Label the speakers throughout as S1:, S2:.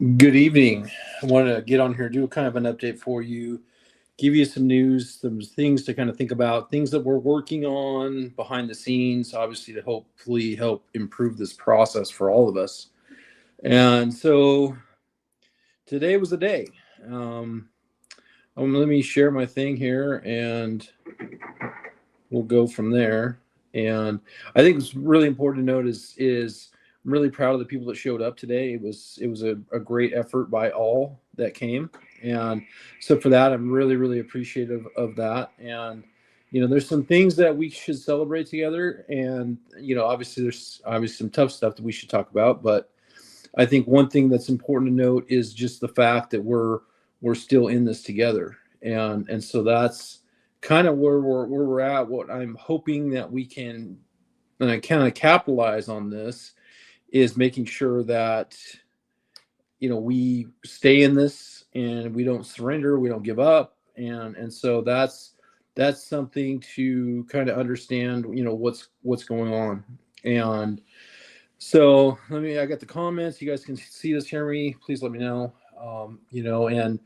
S1: Good evening. I want to get on here, do a kind of an update for you, give you some news, some things to kind of think about, things that we're working on behind the scenes, obviously to hopefully help improve this process for all of us. And so today was the day. Um, Let me share my thing here and we'll go from there. And I think it's really important to note is I'm really proud of the people that showed up today. It was a great effort by all that came, and so for that, I'm really appreciative of that. And there's some things that we should celebrate together, and obviously there's obviously some tough stuff that we should talk about. But I think one thing that's important to note is just the fact that we're still in this together, and so that's kind of where we're at. What I'm hoping that we can and I kind of capitalize on this is making sure that we stay in this and we don't surrender, we don't give up, and so that's something to kind of understand what's going on. And so I got the comments, you guys can see this, hear me, please let me know. And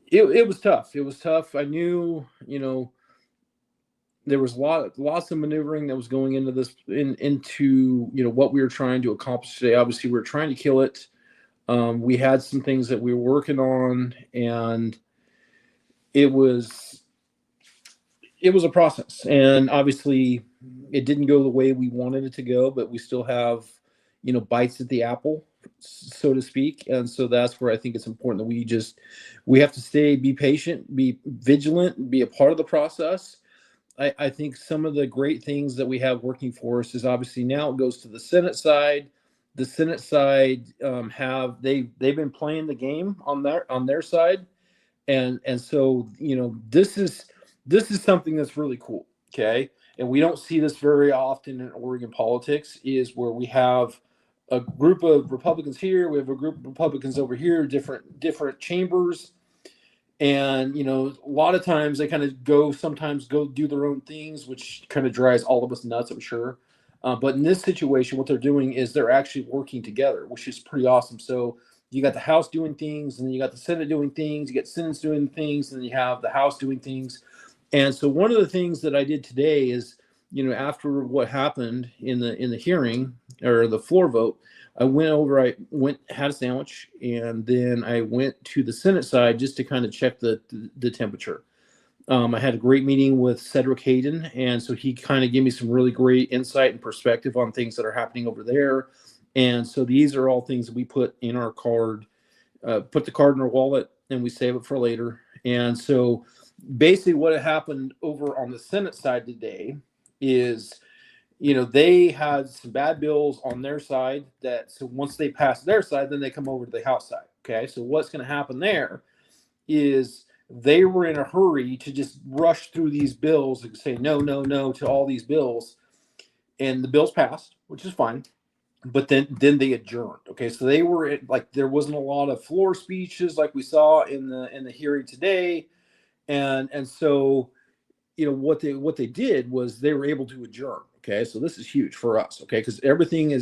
S1: it was tough. It was tough. I knew there was lots of maneuvering that was going into this into what we were trying to accomplish today. Obviously we were trying to kill it. We had some things that we were working on, and it was it was a process, and obviously it didn't go the way we wanted it to go, but we still have bites at the apple, so to speak. And so that's where I think it's important that we have to be patient, be vigilant, be a part of the process. I think some of the great things that we have working for us is obviously now it goes to the Senate side. The Senate side they've been playing the game on their side, and so this is something that's really cool. Okay, and we don't see this very often in Oregon politics, is where we have a group of Republicans here, we have a group of Republicans over here, different chambers, and a lot of times they kind of sometimes go do their own things, which kind of drives all of us nuts, I'm sure. But in this situation, what they're doing is they're actually working together, which is pretty awesome. So you got the House doing things, and then you got the Senate doing things, you get Senate doing things, and then you have the House doing things. And so one of the things that I did today is, after what happened in the hearing or the floor vote, had a sandwich, and then I went to the Senate side just to kind of check the temperature. I had a great meeting with Cedric Hayden, and so he kind of gave me some really great insight and perspective on things that are happening over there. And so these are all things that we put in our card, put the card in our wallet, and we save it for later. And so basically what happened over on the Senate side today is, they had some bad bills on their side, that so once they pass their side, then they come over to the House side. Okay, so what's going to happen there is they were in a hurry to just rush through these bills and say no, no, no to all these bills, and the bills passed, which is fine. But then they adjourned. Okay, so they were like, there wasn't a lot of floor speeches like we saw in the hearing today, and so what they did was they were able to adjourn. Okay, so this is huge for us. Okay, because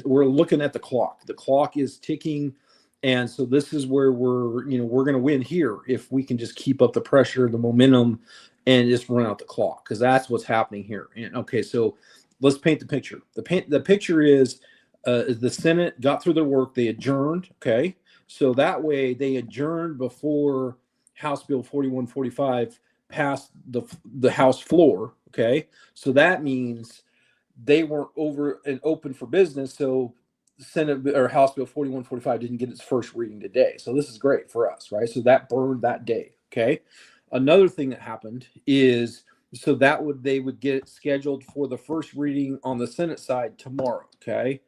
S1: we're looking at the clock. The clock is ticking, and so this is where we're going to win here if we can just keep up the pressure, the momentum, and just run out the clock, because that's what's happening here. And okay, so let's paint the picture. The picture is the Senate got through their work, they adjourned. Okay, so that way they adjourned before House Bill 4145 passed the House floor. Okay, so that means they weren't over and open for business. So Senate or House Bill 4145 didn't get its first reading today. So this is great for us, right? So that burned that day. Okay. Another thing that happened is, so they would get it scheduled for the first reading on the Senate side tomorrow. Okay.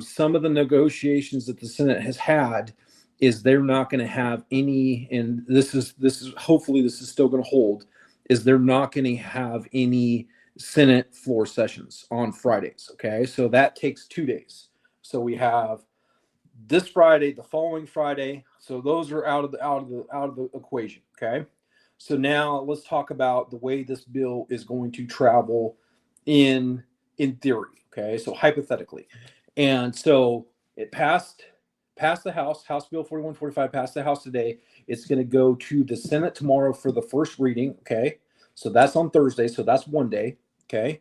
S1: Some of the negotiations that the Senate has had is they're not going to have any, and this is hopefully this is still going to hold, is they're not going to have any Senate floor sessions on Fridays. Okay, so that takes 2 days. So we have this Friday, the following Friday. So those are out of the equation. Okay, so now let's talk about the way this bill is going to travel in theory. Okay, so hypothetically, and so it passed passed the House Bill 4145 passed the House today. It's going to go to the Senate tomorrow for the first reading. Okay. So that's on Thursday. So that's one day. Okay.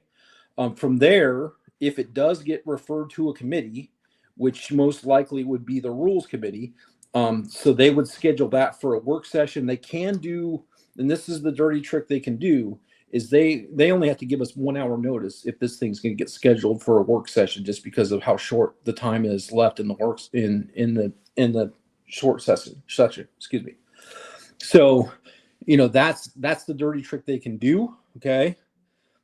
S1: From there, if it does get referred to a committee, which most likely would be the Rules Committee, so they would schedule that for a work session. They can do, and this is the dirty trick they can do, is they only have to give us 1 hour notice if this thing's going to get scheduled for a work session, just because of how short the time is left in the works in the short session. Excuse me. So, that's the dirty trick they can do. Okay.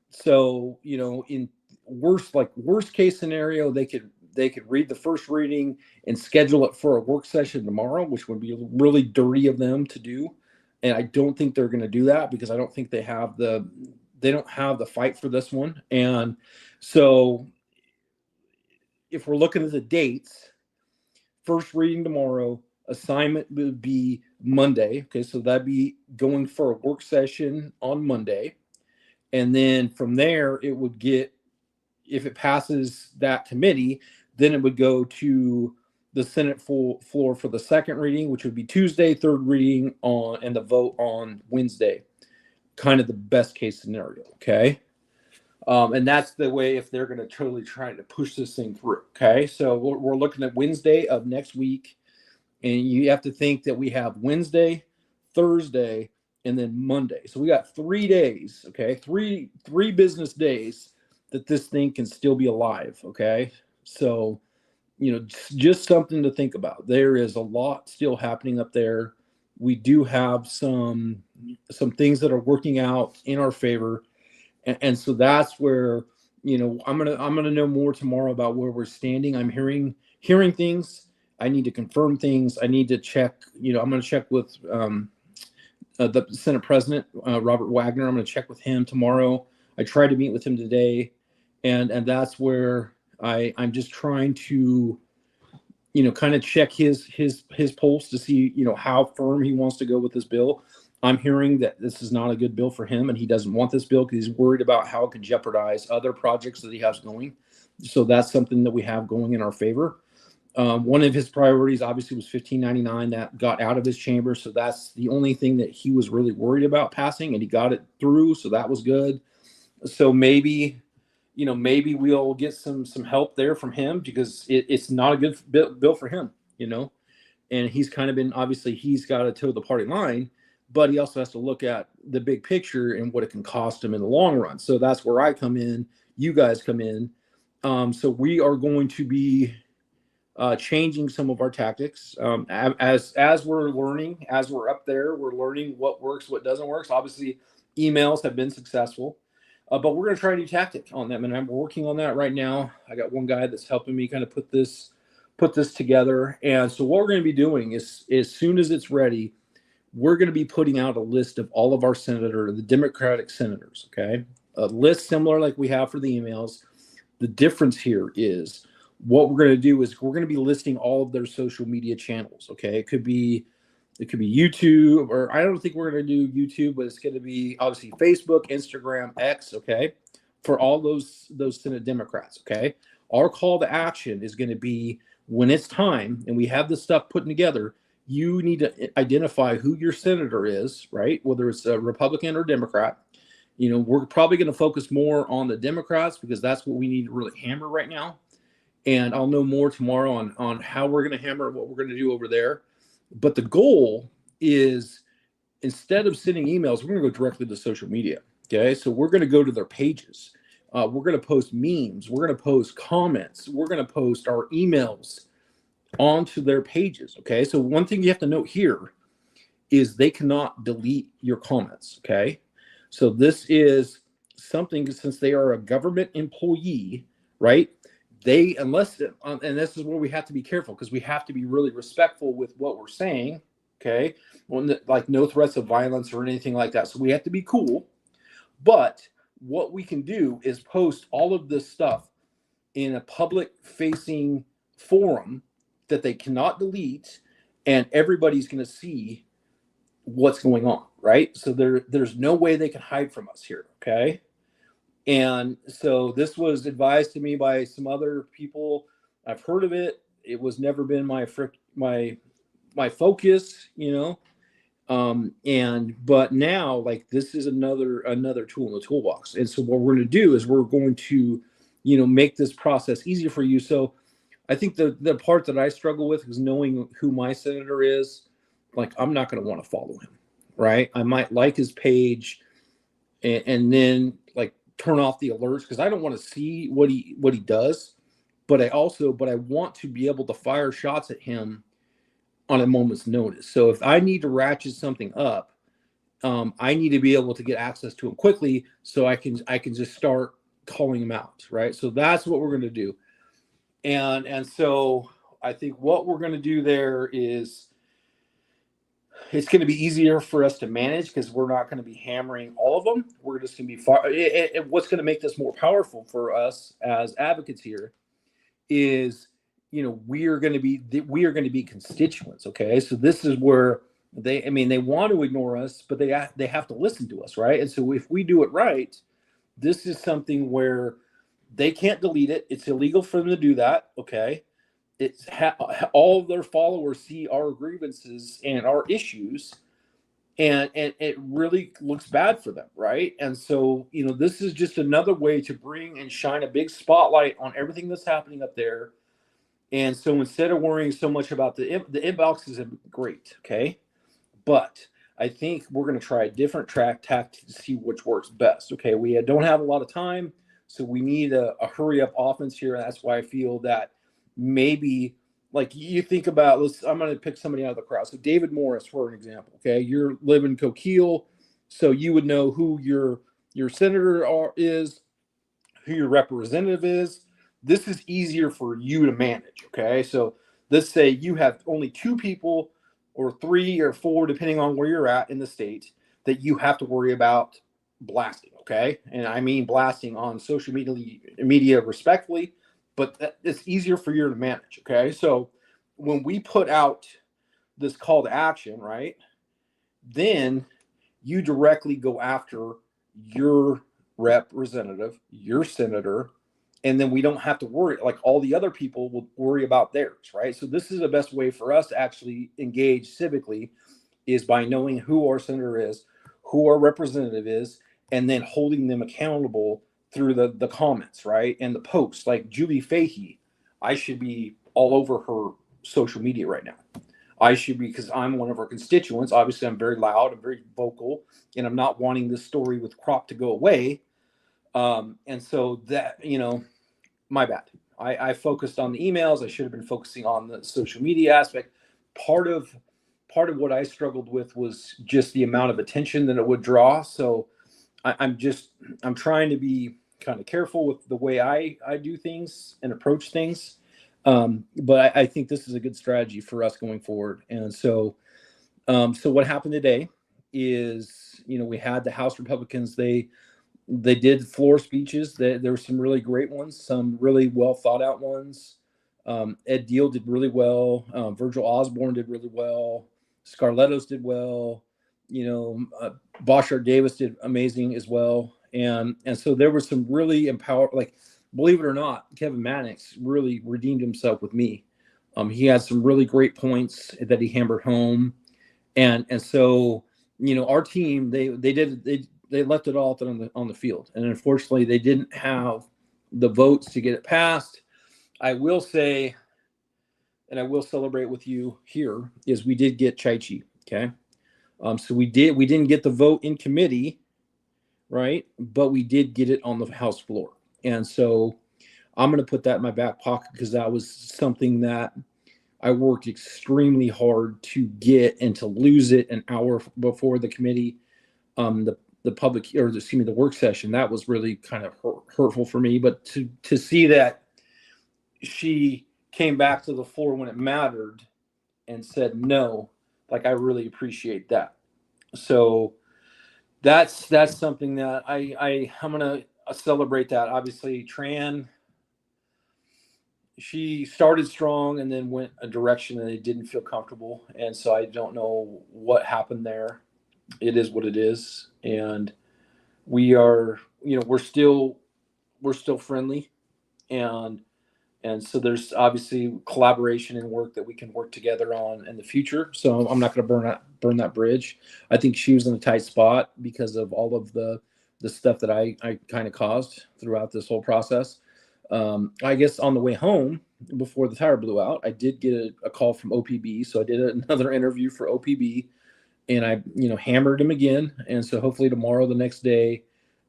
S1: So, in worst case scenario, they could read the first reading and schedule it for a work session tomorrow, which would be really dirty of them to do. And I don't think they're going to do that, because I don't think they don't have the fight for this one. And so if we're looking at the dates, first reading tomorrow, assignment would be Monday. Okay. So that'd be going for a work session on Monday. And then from there, it would get, if it passes that committee, then it would go to the Senate floor for the second reading, which would be Tuesday, third reading and the vote on Wednesday. Kind of the best case scenario. Okay. And that's the way if they're going to totally try to push this thing through. Okay. So we're looking at Wednesday of next week. And you have to think that we have Wednesday, Thursday, and then Monday. So we got 3 days. Okay. Three business days that this thing can still be alive. Okay. So, just something to think about. There is a lot still happening up there. We do have some things that are working out in our favor. And so that's where, I'm gonna know more tomorrow about where we're standing. I'm hearing things. I need to confirm things. I need to check, I'm going to check with the Senate President, Robert Wagner. I'm going to check with him tomorrow. I tried to meet with him today. And that's where I'm just trying to, kind of check his pulse to see, how firm he wants to go with this bill. I'm hearing that this is not a good bill for him, and he doesn't want this bill because he's worried about how it could jeopardize other projects that he has going. So that's something that we have going in our favor. One of his priorities obviously was 1599 that got out of his chamber. So that's the only thing that he was really worried about passing, and he got it through. So that was good. So maybe we'll get some help there from him, because it's not a good bill for him, and he's kind of been, obviously he's got to toe the party line, but he also has to look at the big picture and what it can cost him in the long run. So that's where I come in. You guys come in. So we are going to be changing some of our tactics as we're learning, as we're up there, we're learning what works, what doesn't work. So obviously emails have been successful, but we're going to try a new tactic on them. And I'm working on that right now. I got one guy that's helping me kind of put this together. And so what we're going to be doing is, as soon as it's ready, we're going to be putting out a list of all of our the Democratic senators. Okay. A list similar like we have for the emails. The difference here is, what we're going to do is we're going to be listing all of their social media channels. Okay. It could be YouTube, or I don't think we're going to do YouTube, but it's going to be obviously Facebook, Instagram, X. Okay. For all those Senate Democrats. Okay. Our call to action is going to be, when it's time and we have this stuff put together, you need to identify who your senator is, right? Whether it's a Republican or Democrat. We're probably going to focus more on the Democrats, because that's what we need to really hammer right now. And I'll know more tomorrow on how we're going to hammer, what we're going to do over there. But the goal is, instead of sending emails, we're going to go directly to social media. Okay. So we're going to go to their pages. We're going to post memes. We're going to post comments. We're going to post our emails onto their pages. Okay. So one thing you have to note here is they cannot delete your comments. Okay. So this is something, since they are a government employee, right? And this is where we have to be careful, because we have to be really respectful with what we're saying. Okay. Like no threats of violence or anything like that. So we have to be cool. But what we can do is post all of this stuff in a public facing forum that they cannot delete, and everybody's going to see what's going on. Right. So there's no way they can hide from us here. Okay. And so this was advised to me by some other people. I've heard of it. It was never been my my my focus, but now, like, this is another tool in the toolbox. And so what we're going to do is we're going to, make this process easier for you. So I think the part that I struggle with is knowing who my senator is. Like, I'm not going to want to follow him, right? I might like his page, and then, like, turn off the alerts because I don't want to see what he does. But I want to be able to fire shots at him on a moment's notice. So if I need to ratchet something up, I need to be able to get access to him quickly, so I can just start calling him out, right? So that's what we're going to do. And so I think what we're going to do there is, it's going to be easier for us to manage because we're not going to be hammering all of them. We're just going to be what's going to make this more powerful for us as advocates here is, we are going to be constituents. Okay, so this is where they want to ignore us, but they have to listen to us, right? And so if we do it right, this is something where they can't delete it. It's illegal for them to do that. Okay, it's all of their followers see our grievances and our issues, and it really looks bad for them, right? And so, this is just another way to bring and shine a big spotlight on everything that's happening up there. And so instead of worrying so much about the inbox is great, okay, but I think we're going to try a different tactic to see which works best. Okay, we don't have a lot of time, so we need a hurry up offense here. And that's why I feel that maybe, like, you think about, I'm going to pick somebody out of the crowd. So David Morris, for an example. Okay, you're living in Coquille, so you would know who your senator is, who your representative is. This is easier for you to manage. Okay, so let's say you have only 2 people or 3 or 4, depending on where you're at in the state, that you have to worry about blasting. Okay, and I mean blasting on social media respectfully, but it's easier for you to manage. Okay, so when we put out this call to action, right, then you directly go after your representative, your senator, and then we don't have to worry, like all the other people will worry about theirs, right? So this is the best way for us to actually engage civically, is by knowing who our senator is, who our representative is, and then holding them accountable through the comments, right? And the posts. Like Julie Fahey, I should be all over her social media right now. I should be, because I'm one of her constituents. Obviously, I'm very loud, I'm very vocal, and I'm not wanting this story with crop to go away. And so that, my bad. I focused on the emails. I should have been focusing on the social media aspect. Part of what I struggled with was just the amount of attention that it would draw. So I'm trying to be kind of careful with the way I do things and approach things. But I think this is a good strategy for us going forward. And so what happened today is, we had the House Republicans. They did floor speeches. There were some really great ones, some really well thought out ones. Ed Deal did really well. Virgil Osborne did really well. Scarlettos did well. Boshart Davis did amazing as well. And so there was some really like, believe it or not, Kevin Mannix really redeemed himself with me. He had some really great points that he hammered home. And so, our team, they left it all on the field. And unfortunately, they didn't have the votes to get it passed. I will say, and I will celebrate with you here, is we did get Chai-Chi, okay? So we didn't get the vote in committee, right? But we did get it on the House floor. And so I'm going to put that in my back pocket, because that was something that I worked extremely hard to get, and to lose it an hour before the committee, the work session, that was really kind of hurtful for me. But to see that she came back to the floor when it mattered and said no, like, I really appreciate that. So that's something that I'm gonna celebrate that. Obviously, Tran, she started strong and then went a direction that they didn't feel comfortable, and so I don't know what happened there. It is what it is, and we are, we're still friendly, and And so there's obviously collaboration and work that we can work together on in the future. So I'm not going to burn that bridge. I think she was in a tight spot because of all of the stuff that I kind of caused throughout this whole process. I guess on the way home before the tire blew out, I did get a call from OPB. So I did another interview for OPB, and I hammered him again. And so hopefully tomorrow, the next day,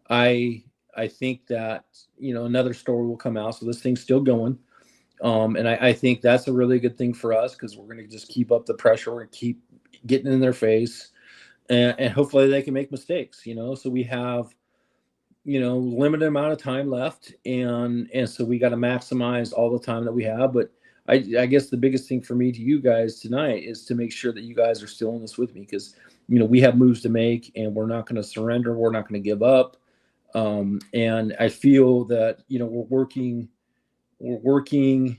S1: I I think that another story will come out. So this thing's still going, and I think that's a really good thing for us because we're going to just keep up the pressure. We're going to keep getting in their face, and hopefully they can make mistakes. So we have limited amount of time left, and so we got to maximize all the time that we have. But I guess the biggest thing for me to you guys tonight is to make sure that you guys are still in this with me because we have moves to make, and we're not going to surrender. We're not going to give up. And I feel that we're working.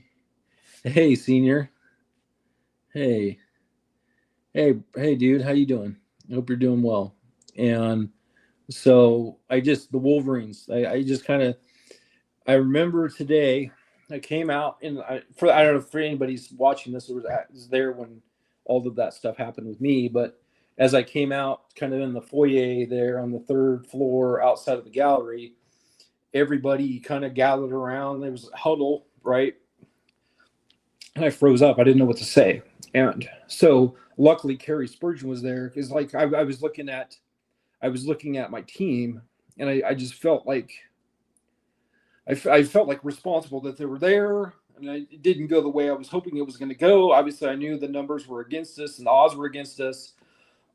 S1: Hey, senior. Hey, dude, how you doing? I hope you're doing well. And so the Wolverines. I just kind of I remember today. I came out and I don't know if anybody's watching this or was there when all of that stuff happened with me, but as I came out kind of in the foyer there on the third floor outside of the gallery, everybody kind of gathered around. There was a huddle, right? And I froze up. I didn't know what to say. And so luckily Carrie Spurgeon was there because I was looking at my team, and I just felt like I felt like responsible that they were there, and it didn't go the way I was hoping it was going to go. Obviously, I knew the numbers were against us and the odds were against us.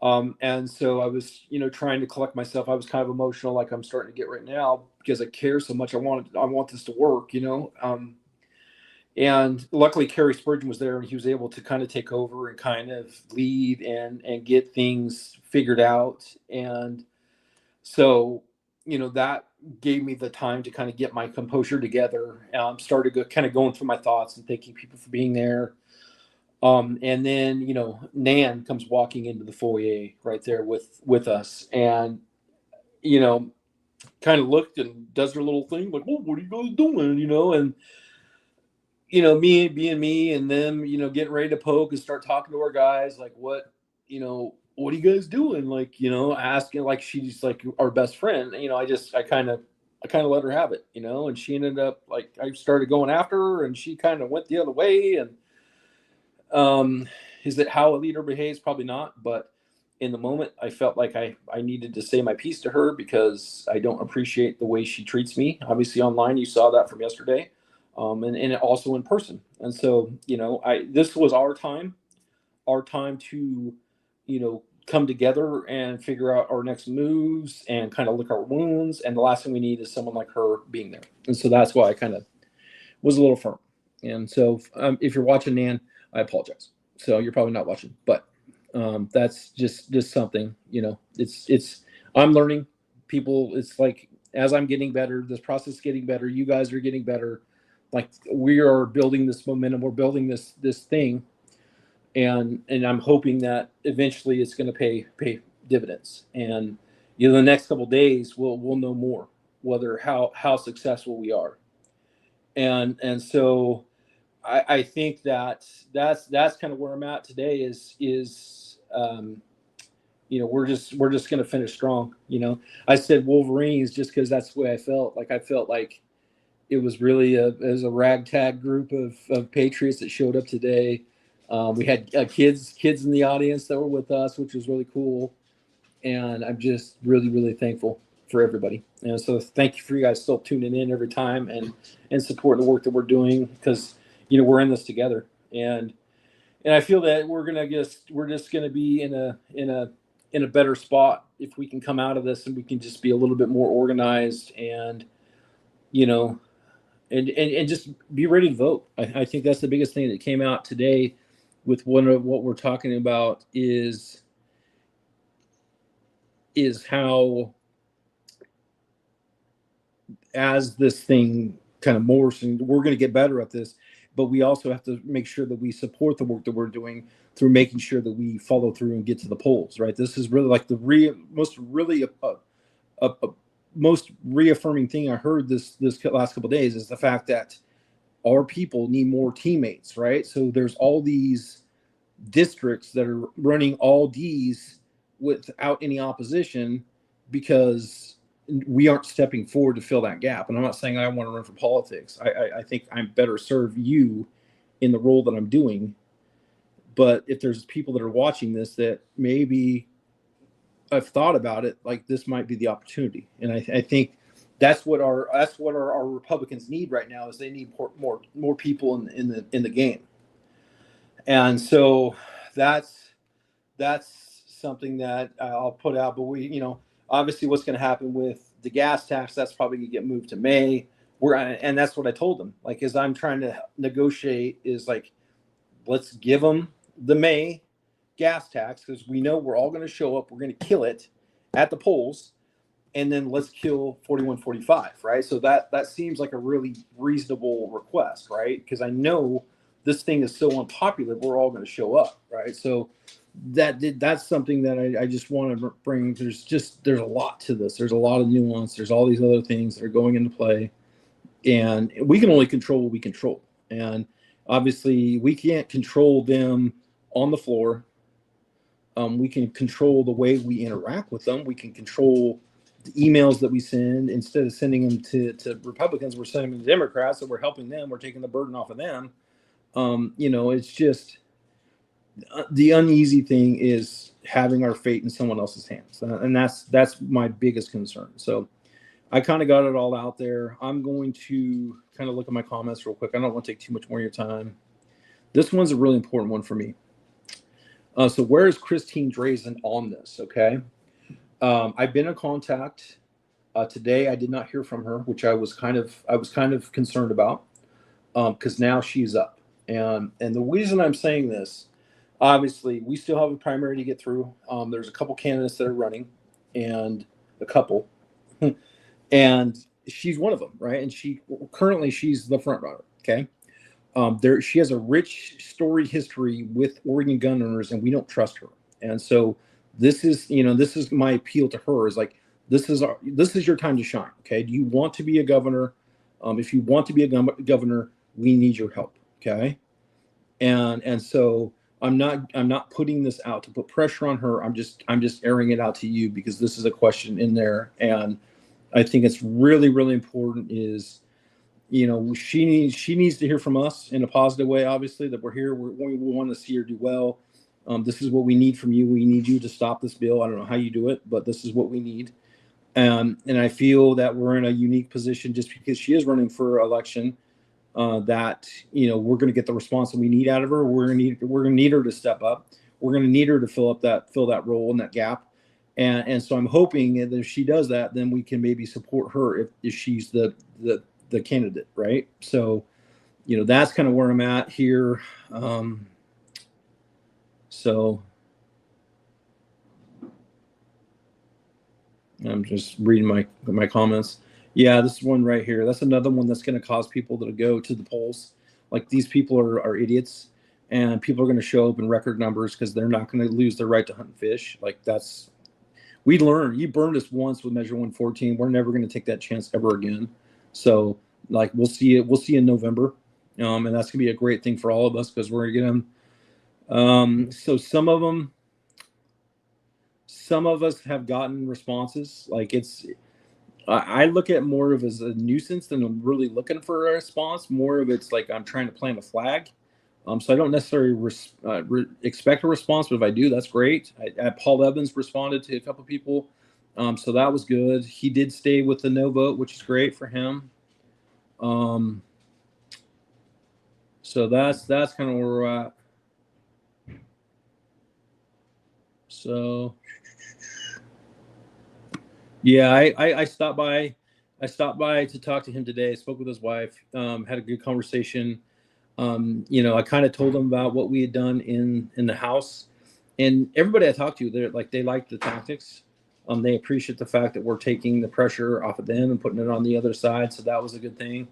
S1: And so I was, trying to collect myself. I was kind of emotional, like I'm starting to get right now, because I care so much. I want this to work, and luckily Kerry Spurgeon was there, and he was able to kind of take over and kind of lead and get things figured out. And so, that gave me the time to kind of get my composure together. Started kind of going through my thoughts and thanking people for being there. And then, Nan comes walking into the foyer right there with us, and, kind of looked and does her little thing, like, "Oh, what are you guys doing?" And, me being me and them, getting ready to poke and start talking to our guys, like, what are you guys doing? Like, asking, like, she's like our best friend. I kind of let her have it, and she ended up, like, I started going after her and she kind of went the other way. And, is it how a leader behaves? Probably not. But in the moment, I felt like I needed to say my piece to her because I don't appreciate the way she treats me. Obviously online, you saw that from yesterday, and also in person. And so, this was our time to, come together and figure out our next moves and kind of lick our wounds. And the last thing we need is someone like her being there. And so that's why I kind of was a little firm. And so, if you're watching, Nan, I apologize. So you're probably not watching, but that's just something, it's I'm learning. People, it's like, as I'm getting better, this process is getting better, you guys are getting better. Like, we are building this momentum, we're building this thing, and I'm hoping that eventually it's going to pay dividends. And the next couple of days we'll know more whether how successful we are. And so I think that's kind of where I'm at today is we're just going to finish strong. I said Wolverines just because that's the way I felt. Like, I felt like it was really as a ragtag group of patriots that showed up today. We had kids in the audience that were with us, which was really cool. And I'm just really, really thankful for everybody. And so thank you for you guys still tuning in every time and supporting the work that we're doing, because, we're in this together. And I feel that we're just going to be in a better spot if we can come out of this and we can just be a little bit more organized and, and just be ready to vote. I think that's the biggest thing that came out today with one of what we're talking about is how, as this thing kind of morphs, and we're going to get better at this, but we also have to make sure that we support the work that we're doing through making sure that we follow through and get to the polls, right? This is really like the most reaffirming thing I heard this last couple of days is the fact that our people need more teammates, right? So there's all these districts that are running all D's without any opposition because we aren't stepping forward to fill that gap. And I'm not saying I want to run for politics. I think I'm better serve you in the role that I'm doing. But if there's people that are watching this that maybe I've thought about it, like this might be the opportunity. And I think that's what our Republicans need right now is they need more people in the game. And so that's something that I'll put out. But obviously what's going to happen with the gas tax, that's probably going to get moved to May. And that's what I told them. Like, as I'm trying to negotiate is like, let's give them the May gas tax because we know we're all going to show up. We're going to kill it at the polls. And then let's kill 4145, right? So that seems like a really reasonable request, right? Because I know this thing is so unpopular, we're all going to show up, right? So that's something that I just want to bring. There's a lot to this. There's a lot of nuance. There's all these other things that are going into play, and we can only control what we control. And obviously, we can't control them on the floor. We can control the way we interact with them. We can control the emails that we send. Instead of sending them to Republicans, we're sending them to Democrats, so we're helping them. We're taking the burden off of them. It's just the uneasy thing is having our fate in someone else's hands. And that's my biggest concern. So I kind of got it all out there. I'm going to kind of look at my comments real quick. I don't want to take too much more of your time. This one's a really important one for me. So where is Christine Drazen on this? Okay. I've been in contact today. I did not hear from her, which I was kind of concerned about because now she's up. And the reason I'm saying this, obviously, we still have a primary to get through. There's a couple candidates that are running, and a couple, and she's one of them, right? And she's the front runner. Okay. She has a rich story history with Oregon gun owners, and we don't trust her. And so this is my appeal to her is like, this is your time to shine. Okay. Do you want to be a governor? If you want to be a governor, we need your help. Okay. And so I'm not putting this out to put pressure on her. I'm just airing it out to you because this is a question in there. And I think it's really, really important is, she needs to hear from us in a positive way, obviously, that we're here. We want to see her do well. This is what we need from you. We need you to stop this bill. I don't know how you do it, but this is what we need. And I feel that we're in a unique position just because she is running for election, that, we're going to get the response that we need out of her. We're going to need her to step up. We're going to need her to fill that role and that gap. And so I'm hoping that if she does that, then we can maybe support her if she's the candidate, right? So, that's kind of where I'm at here. So I'm just reading my comments. Yeah, this one right here. That's another one that's going to cause people to go to the polls. Like, these people are idiots, and people are going to show up in record numbers because they're not going to lose their right to hunt and fish. Like, we learned. You burned us once with Measure 114. We're never going to take that chance ever again. So, like, we'll see in November, and that's going to be a great thing for all of us because we're going to get them. So some of us have gotten responses. Like, I look at it more of as a nuisance than I'm really looking for a response. More of it's like I'm trying to plant a flag. So I don't necessarily expect a response, but if I do, that's great. Paul Evans responded to a couple of people. So that was good. He did stay with the no vote, which is great for him. So that's kind of where we're at. So yeah, I stopped by to talk to him today. I spoke with his wife, had a good conversation. I kind of told them about what we had done in the house, and everybody I talked to, they like the tactics. They appreciate the fact that we're taking the pressure off of them and putting it on the other side. So that was a good thing.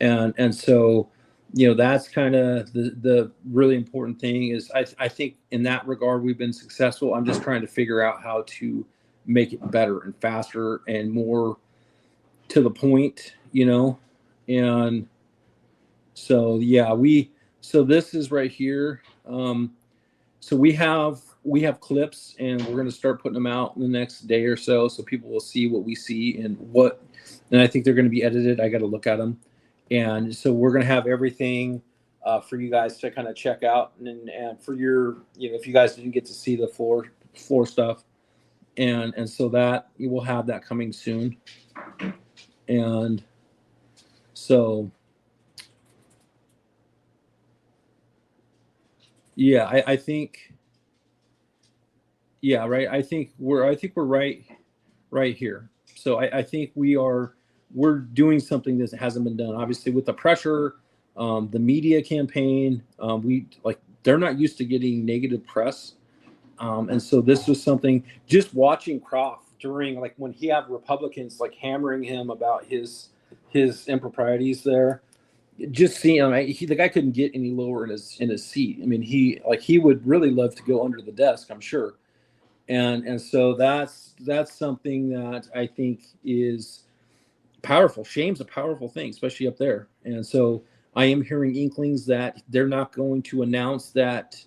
S1: And so, that's kind of the really important thing is I think in that regard, we've been successful. I'm just trying to figure out how to make it better and faster and more to the point, and So yeah, so this is right here. So we have clips, and we're going to start putting them out in the next day or so people will see what we see and I think they're going to be edited. I got to look at them. And so we're going to have everything for you guys to kind of check out, and for your, if you guys didn't get to see the floor stuff, and so that you will have that coming soon. And so yeah, I think, yeah, right. I think we're right here. So I think we're doing something that hasn't been done. Obviously, with the pressure, the media campaign, they're not used to getting negative press, and so this was something. Just watching Croft during, like, when he had Republicans like hammering him about his improprieties there. Just seeing him, the guy couldn't get any lower in his seat. I mean, he would really love to go under the desk, I'm sure. And so that's something that I think is powerful. Shame's a powerful thing, especially up there. And so I am hearing inklings that they're not going to announce that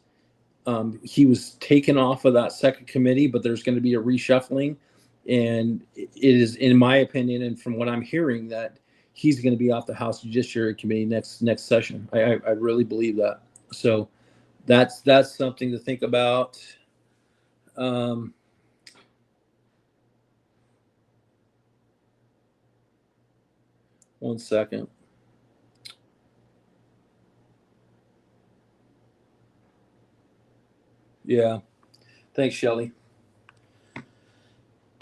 S1: he was taken off of that second committee, but there's going to be a reshuffling. And it is, in my opinion, and from what I'm hearing, that he's going to be off the House Judiciary Committee next session. I really believe that. So that's something to think about. Um, One second. Yeah. Thanks, Shelly.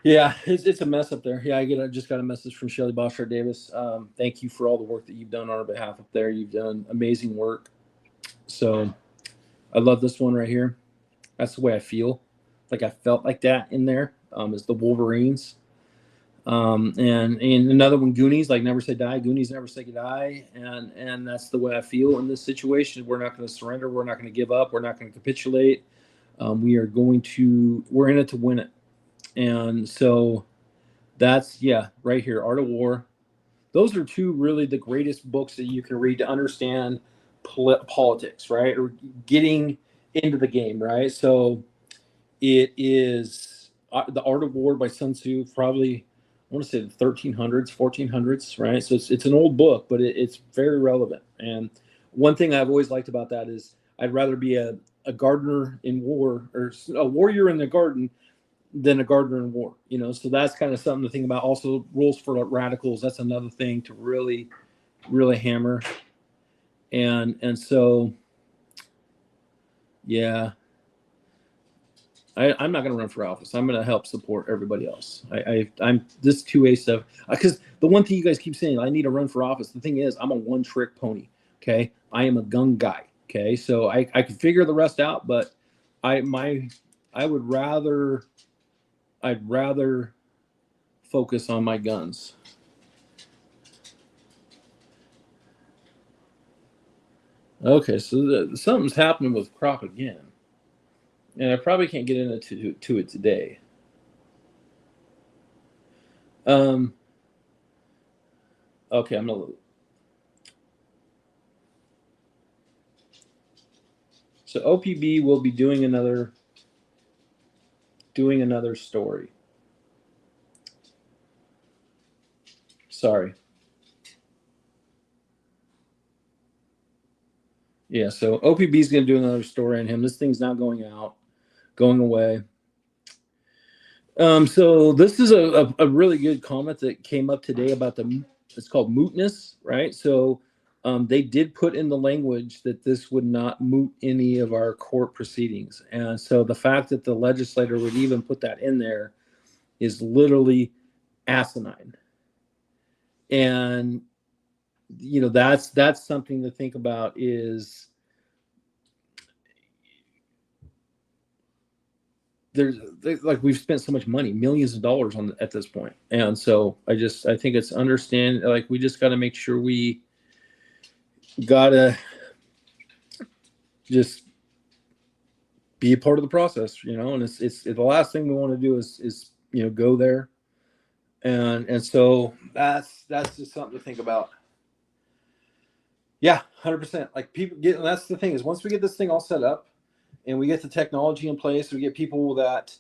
S1: Yeah, it's a mess up there. Yeah, just got a message from Shelly Boshart Davis. Thank you for all the work that you've done on our behalf up there. You've done amazing work. So I love this one right here. That's the way I feel. Like, I felt like that in there. Is the Wolverines. And another one, Goonies, like never say die. Goonies never say die. And that's the way I feel in this situation. We're not going to surrender. We're not going to give up. We're not going to capitulate. We're in it to win it. And so that's, yeah, right here, Art of War. Those are two really the greatest books that you can read to understand politics, right? Or getting into the game, right? So it is The Art of War by Sun Tzu, probably, I want to say the 1300s, 1400s, right? So it's an old book, but it's very relevant. And one thing I've always liked about that is I'd rather be a gardener in war, or a warrior in the garden, than a gardener in war. So that's kind of something to think about. Also, rules for radicals. That's another thing to really, really hammer. And so, yeah, I'm not going to run for office. I'm going to help support everybody else. I'm this 2A stuff, because the one thing you guys keep saying, I need to run for office. The thing is, I'm a one-trick pony. Okay, I am a gun guy. Okay, so I can figure the rest out, but I'd rather focus on my guns. Okay, so something's happening with crop again, and I probably can't get into it today. Um, okay, I'm gonna. So OPB will be doing another story. Sorry. Yeah, so OPB is going to do another story on him. This thing's not going away. So this is a really good comment that came up today about it's called mootness, right? So they did put in the language that this would not moot any of our court proceedings. And so the fact that the legislator would even put that in there is literally asinine. And that's something to think about. Is there's like, we've spent so much money, millions of dollars at this point. And so I think it's understand, like, we just got to make sure we gotta just be a part of the process, and it's the last thing we want to do is go there. And so that's just something to think about. Yeah, 100%. Like people get, and that's the thing is once we get this thing all set up and we get the technology in place, we get people that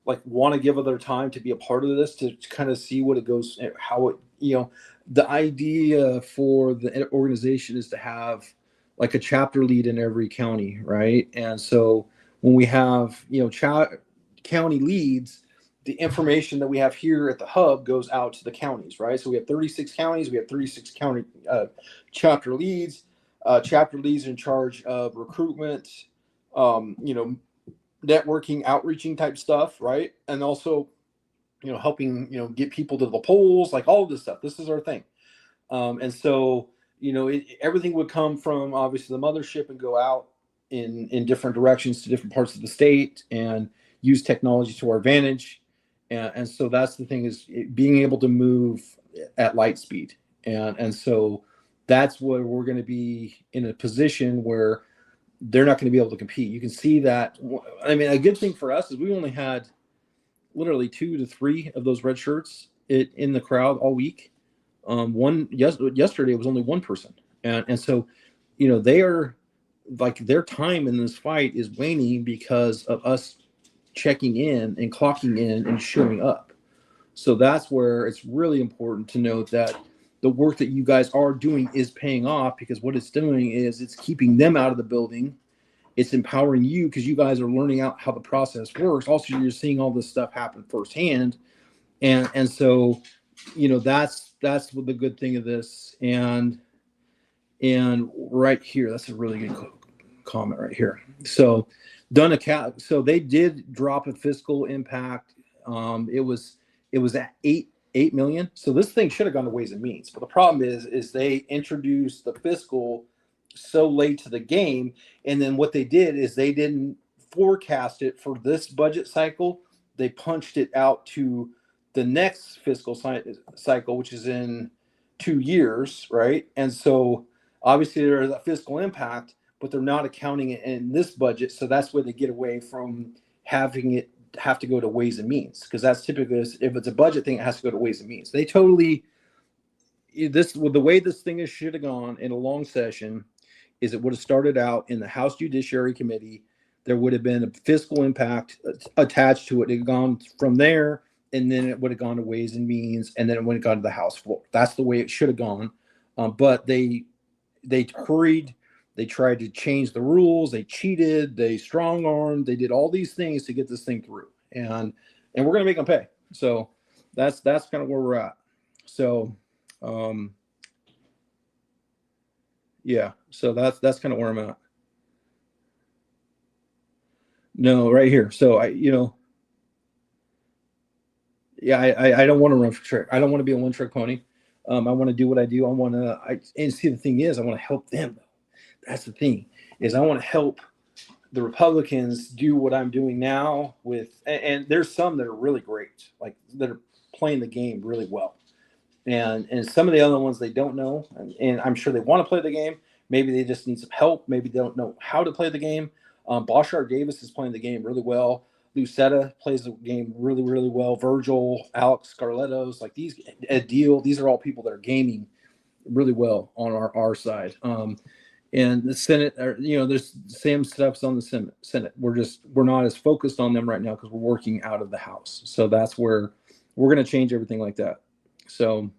S1: like want to give of their time to be a part of this to kind of see what it goes, how it, the idea for the organization is to have like a chapter lead in every county, right? And so when we have, county leads, the information that we have here at the hub goes out to the counties, right? So we have 36 counties, we have 36 county chapter leads. Chapter leads in charge of recruitment, you know, networking, outreaching type stuff, right? And also, helping, get people to the polls, like all of this stuff. This is our thing. And so, everything would come from obviously the mothership and go out in different directions to different parts of the state and use technology to our advantage. And so that's the thing is being able to move at light speed. And so that's where we're going to be in a position where they're not going to be able to compete. You can see that. I mean, a good thing for us is we only had literally 2 to 3 of those red shirts in the crowd all week. Yesterday it was only one person, and so, they are like their time in this fight is waning because of us checking in and clocking in and showing up. So that's where it's really important to note that the work that you guys are doing is paying off, because what it's doing is it's keeping them out of the building. It's empowering you because you guys are learning out how the process works. Also, you're seeing all this stuff happen firsthand, and so, that's what the good thing of this. And right here, that's a really good comment right here. So so they did drop a fiscal impact. It was at 8 million. So this thing should have gone to Ways and Means, but the problem is they introduced the fiscal so late to the game, and then what they did is they didn't forecast it for this budget cycle. They punched it out to the next fiscal cycle, which is in 2 years, right? And so obviously there is a fiscal impact, but they're not accounting it in this budget. So that's where they get away from having it have to go to Ways and Means, because that's typically, if it's a budget thing, it has to go to Ways and Means. They totally, this with the way this thing is should have gone in a long session is it would have started out in the House Judiciary Committee. There would have been a fiscal impact attached to it. It had gone from there, and then it would have gone to Ways and Means, and then it would have gone to the House floor. That's the way it should have gone. But they hurried. They tried to change the rules. They cheated. They strong armed. They did all these things to get this thing through, and we're going to make them pay. So that's kind of where we're at. So yeah. So that's kind of where I'm at. No, right here. So yeah, I don't want to run for trick. I don't want to be a one trick pony. I want to do what I do. And see, the thing is, I want to help them. That's the thing is I want to help the Republicans do what I'm doing now and there's some that are really great, like that are playing the game really well. And some of the other ones they don't know, and I'm sure they want to play the game. Maybe they just need some help. Maybe they don't know how to play the game. Bashar Davis is playing the game really well. Lucetta plays the game really, really well. Virgil, Alex Scarlettos, like these, Ed Deal, these are all people that are gaming really well on our side. And the Senate, there's the same steps on the Senate. We're not as focused on them right now because we're working out of the House. So that's where we're going to change everything like that. So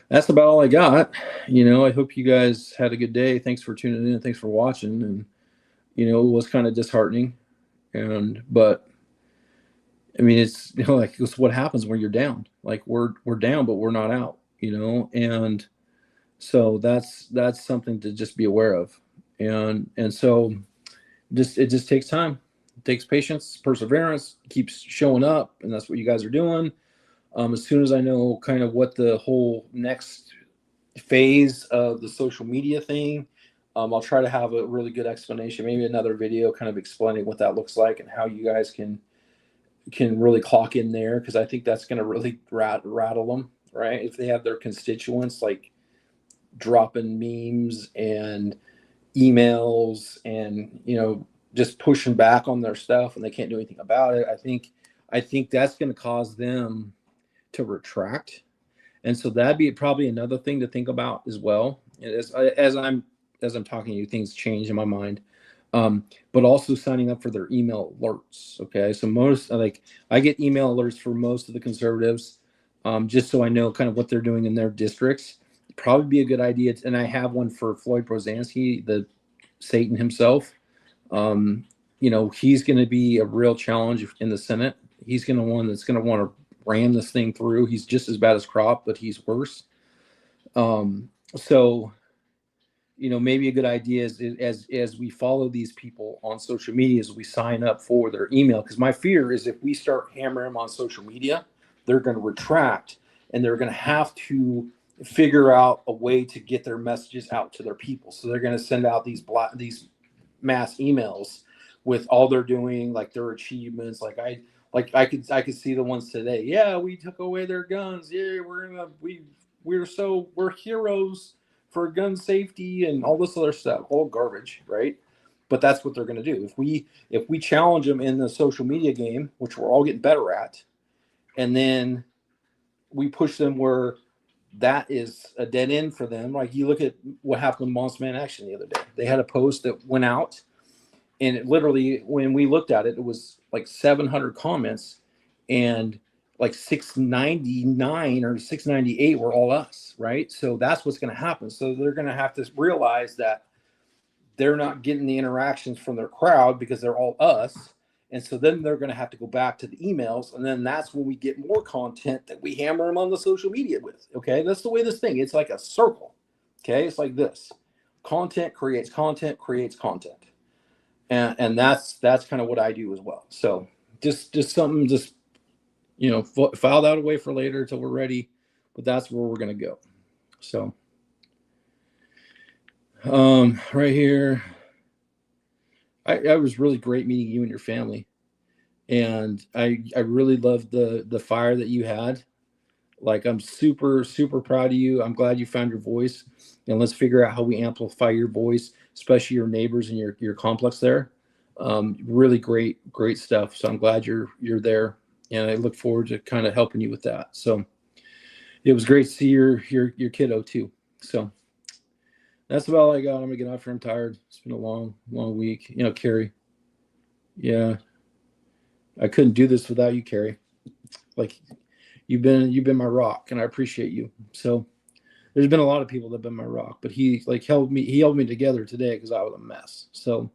S1: that's about all I got. I hope you guys had a good day. Thanks for tuning in. Thanks for watching. And, it was kind of disheartening. But I mean, it's, like it's what happens when you're down. Like we're down, but we're not out, and so that's something to just be aware of. And so it just takes time. It takes patience, perseverance, keeps showing up. And that's what you guys are doing. As soon as I know kind of what the whole next phase of the social media thing, I'll try to have a really good explanation, maybe another video kind of explaining what that looks like and how you guys can really clock in there, because I think that's going to really rattle them, right? If they have their constituents like dropping memes and emails and just pushing back on their stuff and they can't do anything about it, I think that's going to cause them to retract. And so that'd be probably another thing to think about as well, As I'm talking to you, things change in my mind. But also signing up for their email alerts. Okay, so most like I get email alerts for most of the conservatives, just so I know kind of what they're doing in their districts. Probably be a good idea, and I have one for Floyd Prozansky, the Satan himself. Um, he's going to be a real challenge in the Senate. He's going to one that's going to want to ram this thing through. He's just as bad as Crop, but he's worse. So maybe a good idea is as we follow these people on social media, as we sign up for their email, because my fear is if we start hammering them on social media, they're going to retract, and they're going to have to figure out a way to get their messages out to their people. So they're going to send out these mass emails with all they're doing, like their achievements. I could see the ones today. Yeah, we took away their guns. Yeah, we're heroes for gun safety and all this other stuff, all garbage, right? But that's what they're going to do. If we challenge them in the social media game, which we're all getting better at, and then we push them where that is a dead end for them. Like you look at what happened with Monster Man Action the other day. They had a post that went out, and it literally, when we looked at it, it was like 700 comments, and like 699 or 698 were all us, right? So that's what's going to happen. So they're going to have to realize that they're not getting the interactions from their crowd because they're all us. And so then they're going to have to go back to the emails. And then that's when we get more content that we hammer them on the social media with. Okay. That's the way this thing, it's like a circle. Okay. It's like this: content creates content, creates content. And that's kind of what I do as well. So just something, file that away for later until we're ready, but that's where we're going to go. So, right here, I was really great meeting you and your family, and I really loved the fire that you had. Like, I'm super, super proud of you. I'm glad you found your voice, and let's figure out how we amplify your voice, especially your neighbors and your complex there. Really great stuff. So I'm glad you're there, and I look forward to kind of helping you with that. So it was great to see your kiddo too. So that's about all I got. I'm gonna get off here. I'm tired. It's been a long week. Carrie. Yeah, I couldn't do this without you, Carrie. Like, you've been my rock, and I appreciate you. So there's been a lot of people that have been my rock, but he held me together today because I was a mess. So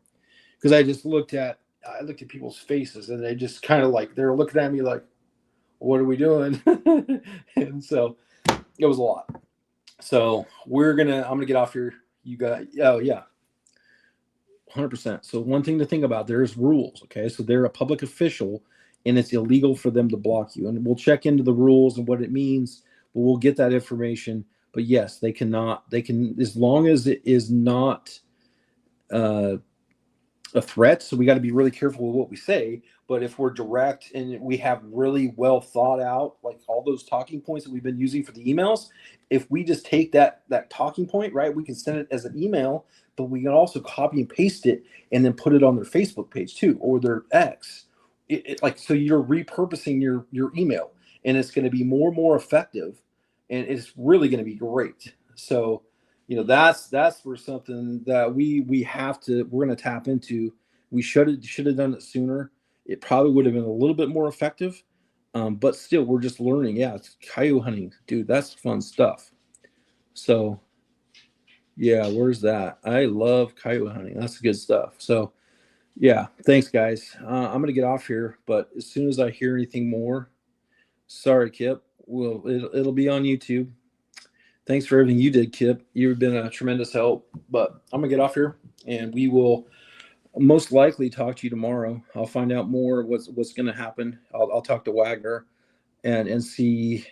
S1: because I looked at people's faces, and they just kind of like, they're looking at me like, what are we doing? And so it was a lot. So I'm gonna get off here. You got, oh yeah, 100%. So one thing to think about, there's rules. Okay, so they're a public official, and it's illegal for them to block you. And we'll check into the rules and what it means, but we'll get that information. But yes, they can, as long as it is not a threat. So we got to be really careful with what we say. But if we're direct and we have really well thought out, like all those talking points that we've been using for the emails, if we just take that talking point, right, we can send it as an email, but we can also copy and paste it and then put it on their Facebook page too, or their X. So you're repurposing your email, and it's going to be more and more effective, and it's really going to be great. So that's where something that we're going to tap into. We should have done it sooner. It probably would have been a little bit more effective, but still, we're just learning. Yeah, it's coyote hunting, dude. That's fun stuff. So yeah, where's that? I love coyote hunting. That's good stuff. So yeah, thanks guys. I'm gonna get off here, but as soon as I hear anything more, sorry Kip, it'll be on YouTube. Thanks for everything you did, Kip. You've been a tremendous help. But I'm gonna get off here, and we will most likely talk to you tomorrow. I'll find out more what's going to happen. I'll talk to Wagner and see.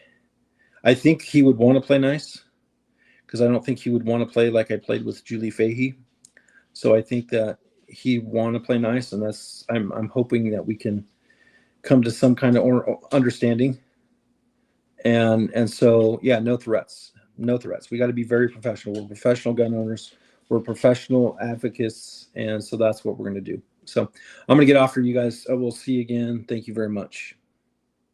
S1: I think he would want to play nice, because I don't think he would want to play like I played with Julie Fahey. So I think that he want to play nice, and I'm hoping that we can come to some kind of understanding. And so yeah, no threats. We got to be very professional. We're professional gun owners. We're professional advocates, and so that's what we're going to do. So I'm going to get off for you guys. I will see you again. Thank you very much.